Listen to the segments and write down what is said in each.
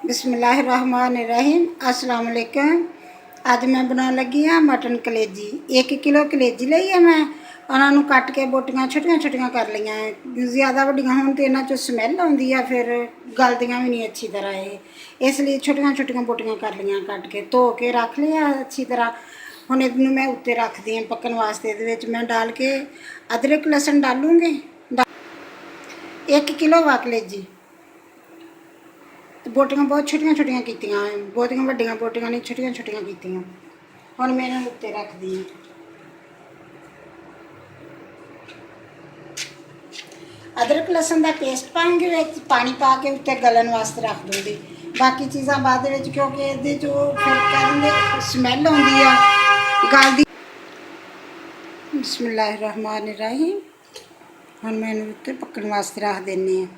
बिस्मिल्लाहिर्रहमानिर्रहीम अस्सलाम वालेकुम। अज मैं बनाने लगी हाँ मटन कलेजी। 1 किलो कलेजी ली है मैं, उन्होंने कट के बोटियां छोटिया छोटिया कर लिया। ज़्यादा वड्डियां होण ते इन्हां चों स्मैल आउंदी आ, फिर गलदियां भी नहीं अच्छी तरह ये, इसलिए छोटिया छोटिया बोटियां कर लिया। कट के धो के रख लिया अच्छी तरह। हुण इहनूं मैं उत्ते रखदी हाँ पकन वास्ते। इहदे विच मैं डाल के अदरक लहसुन डालूंगी। 1 किलो वा कलेजी तो बोटियां बहुत छोटिया छोटिया कीतियां, बहुतियां वड्डियां बोटियां नहीं, छोटिया छोटिया कीतियां। हुण मैं इन्हां नूं उत्ते रखदी हां। अदरक लहसुन का पेस्ट पाऊंगी, विच पानी पा के उत्ते गलन वास्ते रख दूंगी। बाकी चीज़ां बाद विच, क्योंकि इहदे चों फिर कह दिंदे स्मैल आउंदी आ गलदी। बिस्मिल्लाहिर्रहमानिर्रहीम। हुण मैं इहनूं उत्ते पक्कण वास्ते रख दिंदी हां।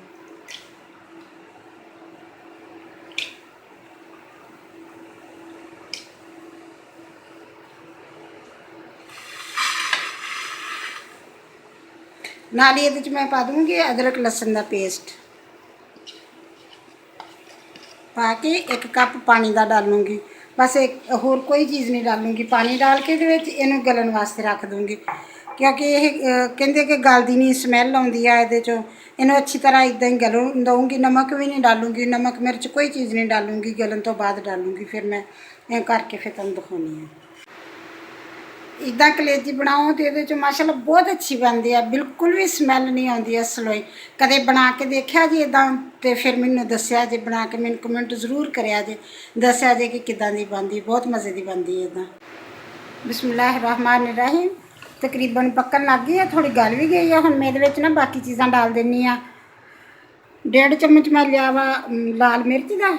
नाल ही इहदे मैं पा दूँगी अदरक लहसुन का पेस्ट पा के 1 कप पानी का डालूँगी। बस एक होर कोई चीज़ नहीं डालूँगी। पानी डाल के इहनूं गलन वास्ते रख दूँगी, क्योंकि ये कहते कि गलदी नहीं, स्मैल आउंदी आ इहदे चों। इहनूं अच्छी तरह इदां ही गलन दूँगी। नमक भी नहीं डालूँगी, नमक मिर्च कोई चीज़ नहीं डालूँगी। गलन तो बाद डालूँगी। फिर मैं करके फिर तुहानूं दिखाउंदी हां। इदा कलेजी बनाओ तो ये माशाल्लाह बहुत अच्छी बनती है, बिल्कुल भी स्मैल नहीं आती असलोई। कदे बना के देखा जी इदा, तो फिर मैनू दसिया जे, बना के मैनू कमेंट जरूर करिया जे, दसिया जे कि किदां दी बनती। बहुत मज़े की बनती है इदा। बिस्मिल्लाहिर्रहमानिर्रहीम। तकरीबन पक्कन लग गई है, थोड़ी गल भी गई है। हुण मैं इहदे विच ना बाकी चीज़ां डाल दिंदी आ। 1.5 चम्मच मैं लिया वा लाल मिर्च का,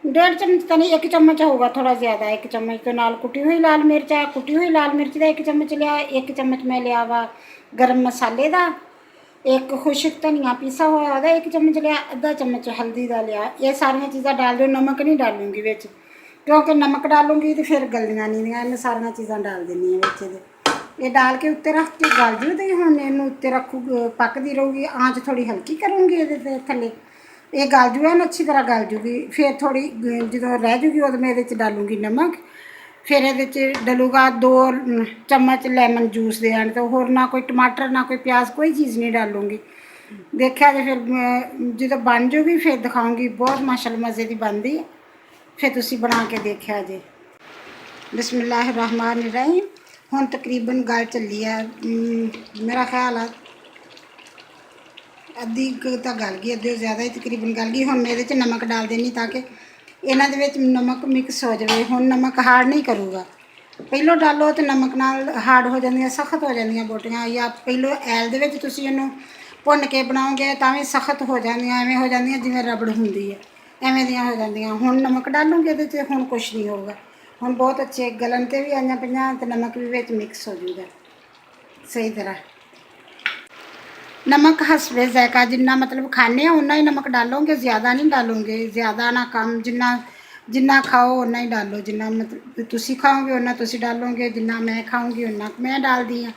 1.5 चम्मच तो नहीं, 1 चम्मच होगा, थोड़ा ज़्यादा। 1 चम्मच तो नाल कुटी हुई लाल मिर्च है, कुटी हुई लाल मिर्च का 1 चम्मच लिया। 1 चम्मच मैं लिया वा गर्म मसाले का, 1 खुश्क धनिया पीसा हुआ 1 चम्मच लिया, आधा चम्मच हल्दी का लिया। ये सारिया चीज़ां डाल दो। नमक नहीं डालूंगी विच, क्योंकि नमक डालूंगी तो फिर गलदियां नहीं। मैं सारिया चीज़ां डाल देनी विच। ये डाल के उत्ते रख के गल जू। तो हुण इहनूं उत्ते रखू, पकदी रहूगी। आँच थोड़ी हल्की करूँगी इहदे थल्ले। ये गल जूगा ना, अच्छी तरह गल जूगी। फिर थोड़ी जो रह जूगी उदों मैं ये डालूंगी नमक। फिर ये डलूगा 2 चम्मच लैमन जूस दे आने। तो होर ना कोई टमाटर ना कोई प्याज, कोई चीज़ नहीं डालूंगी। देखा जे फिर जो बन जूगी फिर दिखाऊंगी। बहुत माशाल्लाह मज़े की बनती है। फिर तुसी बना के देखा जे। बिस्मिल्लाहिर्रहमानिर्रहीम। हुण तकरीबन गल चली है, मेरा ख्याल है अद्धी तो गल गई, अद्धे ज़्यादा ही तकरीबन गल गई। हुण मैं इहदे च नमक डाल देनी, ताकि इन्हां दे विच नमक मिक्स हो जाए। हुण नमक हार्ड नहीं करूँगा। पहलों डालो तो नमक नाल हार्ड हो जांदियां, सख्त हो जांदियां बोटियां। या पहलों ऐल दे विच तुसीं इहनूं भुन के बनाओगे तां भी सख्त हो जांदियां, एवें हो जांदियां जिवें रबड़ हुंदी है, एवें दियां हो जांदियां। हुण नमक डालूंगी इहदे च, हुण कुछ नहीं होगा। हुण बहुत अच्छे गलन ते भी आईयां पईयां ते नमक भी विच मिक्स हो जाऊगा सही तरह। नमक हसबे ज़ायका, जिन्ना मतलब खाने उन्ना ही नमक डालोगे, ज़्यादा नहीं डालोगे। ज़्यादा ना कम, जिन्ना जिन्ना खाओ उन्ना ही डालो। जिन्ना मतलब तुसी खाओगे उन्ना तुसी डालोगे, जिन्ना मैं खाऊँगी उन्ना मैं डाल दी हाँ।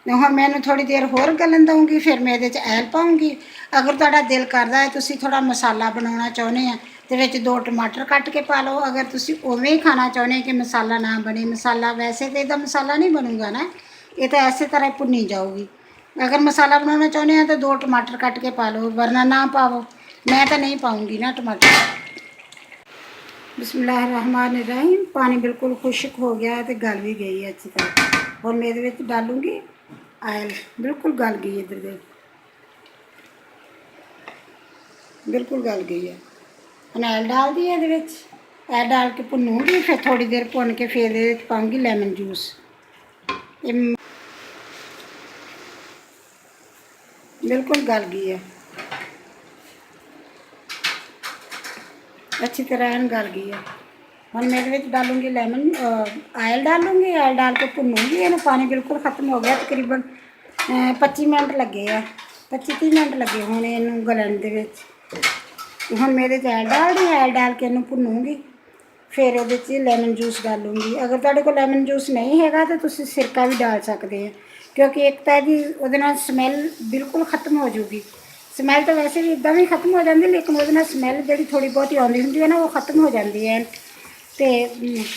हुण मैं थोड़ी देर होर गलन दूँगी। फिर मैं इहदे च ऐल पाऊँगी। अगर तुहाडा दिल करदा है तुसी थोड़ा मसाला बनाउणा चाहुंदे आ ते विच 2 टमाटर कट के पा लो। अगर तुसी उवें ही खाना चाहुंदे कि मसाला ना बने, मसाला वैसे तो इहदा मसाला नहीं बनूगा ना, ये तो ऐसे तरह ही भुनी जाऊगी। अगर मसाला बनाना चाहुंदे हैं तो 2 टमाटर कट के पा लो, वरना ना पावो। मैं तो नहीं पाऊँगी ना टमाटर। बिस्मिल्लाहिर्रहमानिर्रहीम। पानी बिल्कुल खुश्क हो गया है तो गल भी गई है अच्छी तरह। और मैं इहदे विच डालूँगी आयल। बिल्कुल गल गई इधर दे, बिल्कुल गल गई है। हुण आयल डाल दी इहदे विच, आयल डाल के भुनूँगी। फिर थोड़ी देर भुन के फिर इहदे विच पाऊँगी लैमन जूस। बिल्कुल गल गई है, अच्छी तरह गल गई है। हम मैं इहदे विच डालूँगी लैमन, आयल डालूँगी। आयल डाल के भुनूँगी। इहनूं पानी बिल्कुल खत्म हो गया। तकरीबन 25 मिनट लगे आ, 25-30 मिनट लगे होने इहनूं गलन दे विच। हुण मैं इहदे च आयल डाल दी, आयल डाल के इहनूं भुनूँगी। फिर इहदे च लैमन जूस डालूँगी। अगर तुहाडे कोल लैमन जूस नहीं हैगा तो तुसीं सिरका भी डाल सकते हैं, क्योंकि एक तो जी उहदे नाल स्मैल बिल्कुल खत्म हो जूगी। ਸਮੈਲ ਤਾਂ ਵੈਸੇ ਵੀ ਇੱਦਾਂ ਵੀ ਖਤਮ ਹੋ ਜਾਂਦੀ, ਲੇਕਿਨ ਉਹਦੇ ਨਾਲ ਸਮੈਲ ਜਿਹੜੀ ਥੋੜੀ ਬਹੁਤੀ ਆਉਂਦੀ ਹੁੰਦੀ ਹੈ ਨਾ, ਉਹ ਖਤਮ ਹੋ ਜਾਂਦੀ ਹੈ ਤੇ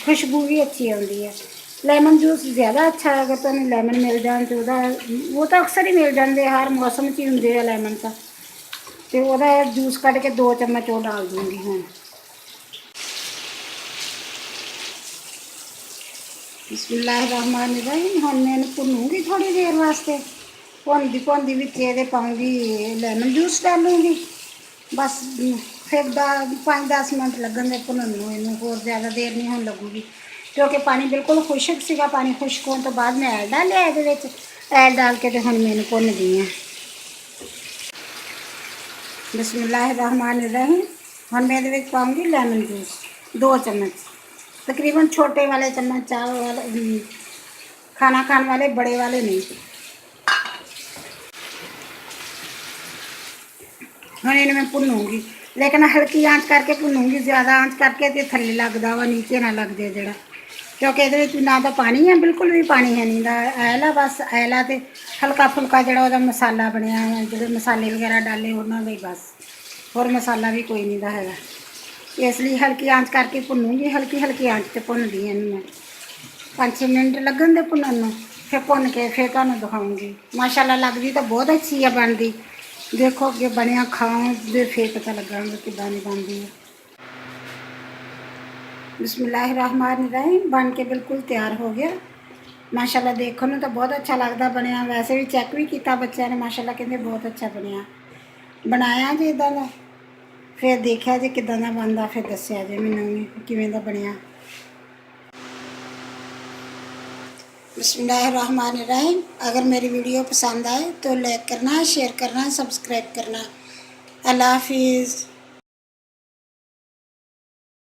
ਖੁਸ਼ਬੂ ਵੀ ਅੱਛੀ ਆਉਂਦੀ ਹੈ। ਲੈਮਨ ਜੂਸ ਜ਼ਿਆਦਾ ਅੱਛਾ, ਅਗਰ ਤੁਹਾਨੂੰ ਲੈਮਨ ਮਿਲ ਜਾਣ ਤੇ ਉਹਦਾ, ਉਹ ਤਾਂ ਅਕਸਰ ਹੀ ਮਿਲ ਜਾਂਦੇ, ਹਰ ਮੌਸਮ 'ਚ ਹੀ ਹੁੰਦੇ ਆ ਲੈਮਨ ਤਾਂ, ਤੇ ਉਹਦਾ ਜੂਸ ਕੱਢ ਕੇ 2 ਚਮਚ ਉਹ ਡਾਲ ਦੂੰਗੀ ਹੁਣ। ਬਿਸਮਿल्लाहिर्रहमानिर्रहीम। ਹੁਣ ਮੈਂ ਇਹਨੂੰ ਭੁੰਨੂੰਗੀ ਥੋੜੀ ਦੇਰ ਵਾਸਤੇ। ਭੁੰਨਦੀ ਵਿੱਚ ਇਹਦੇ ਪਾਉਂਗੀ ਲੈਮਨ ਜੂਸ ਡਾਲੂੰਗੀ। ਬਸ ਫਿਰ 5-10 ਮਿੰਟ ਲੱਗਣ ਦੇ ਭੁੰਨਣ ਨੂੰ ਇਹਨੂੰ, ਹੋਰ ਜ਼ਿਆਦਾ ਦੇਰ ਨਹੀਂ ਹੁਣ ਲੱਗੂਗੀ, ਕਿਉਂਕਿ ਪਾਣੀ ਬਿਲਕੁਲ ਖੁਸ਼ਕ ਸੀਗਾ। ਪਾਣੀ ਖੁਸ਼ਕ ਹੋਣ ਤੋਂ ਬਾਅਦ ਮੈਂ ਐਲ ਡਾਲਿਆ ਇਹਦੇ ਵਿੱਚ। ਐਲ ਡਾਲ ਕੇ ਤੇ ਹੁਣ ਮੈਂ ਇਹਨੂੰ ਭੁੰਨਦੀ ਹਾਂ। ਬਿਸਮਿल्लाहिर्रहमानिर्रहीम। ਹੁਣ ਮੈਂ ਇਹਦੇ ਵਿੱਚ ਪਾਉਂਗੀ ਲੈਮਨ ਜੂਸ 2 ਚਮਚ, तकरीबन छोटे वाले चम्मच, चावल वाले, खाना खाने वाले, बड़े वाले नहीं। ਹੁਣ ਇਹਨੂੰ ਮੈਂ ਭੁੰਨੂੰਗੀ, ਲੇਕਿਨ ਹਲਕੀ ਆਂਚ ਕਰਕੇ ਭੁੰਨੂੰਗੀ। ਜ਼ਿਆਦਾ ਆਂਚ ਕਰਕੇ ਤੇ ਥੱਲੇ ਲੱਗਦਾ ਵਾ, ਨੀਚੇ ਨਾ ਲੱਗ ਜਾਏ ਜਿਹੜਾ, ਕਿਉਂਕਿ ਇਹਦੇ ਵਿੱਚ ਨਾ ਤਾਂ ਪਾਣੀ ਹੈ, ਬਿਲਕੁਲ ਵੀ ਪਾਣੀ ਹੈ ਨਹੀਂ ਦਾ। ਐਲਾ ਬਸ ਐਲਾ ਤੇ ਹਲਕਾ ਫੁਲਕਾ ਜਿਹੜਾ ਉਹਦਾ ਮਸਾਲਾ ਬਣਿਆ ਹੈ, ਜਿਹੜੇ ਮਸਾਲੇ ਵਗੈਰਾ ਡਾਲੇ ਉਹਨਾਂ ਦਾ ਹੀ ਬਸ, ਹੋਰ ਮਸਾਲਾ ਵੀ ਕੋਈ ਨਹੀਂ ਦਾ ਹੈਗਾ। ਇਸ ਲਈ ਹਲਕੀ ਆਂਚ ਕਰਕੇ ਭੁੰਨੂੰਗੀ, ਹਲਕੀ ਆਂਚ 'ਤੇ ਭੁੰਨਦੀ ਇਹਨੂੰ ਮੈਂ। 5-6 ਮਿੰਟ ਲੱਗਣ ਦੇ ਭੁੰਨਣ ਨੂੰ, ਫਿਰ ਭੁੰਨ ਕੇ ਫਿਰ ਤੁਹਾਨੂੰ ਦਿਖਾਉਂਗੀ। ਮਾਸ਼ਾਅੱਲਾ ਲੱਗਦੀ ਤਾਂ ਬਹੁਤ ਅੱਛੀ ਆ ਬਣਦੀ। ਦੇਖੋ ਅੱਗੇ ਬਣਿਆ ਖਾਣ ਦੇ ਫਿਰ ਪਤਾ ਲੱਗਾਂਗਾ ਕਿੱਦਾਂ ਦੀ ਬਣਦੀ ਹੈ। ਬਿਸਮਿल्लाहिर्रहमानिर्रहीम। बन के बिल्कुल तैयार हो गया माशाल्लाह। देखने में तो बहुत अच्छा लगता बनया, वैसे भी चेक भी किया बच्चों ने, माशाल्लाह कहते बहुत अच्छा बनया। बनाया जी इदा का, फिर देखा जी किदां दा बनदा, फिर दस्या जी मैनूं किवें दा बनया। बिस्मिल्लाहिर्रहमानिर्रहीम। अगर मेरी वीडियो पसंद आए तो लाइक करना, शेयर करना, सब्सक्राइब करना। अल्लाह हाफिज़।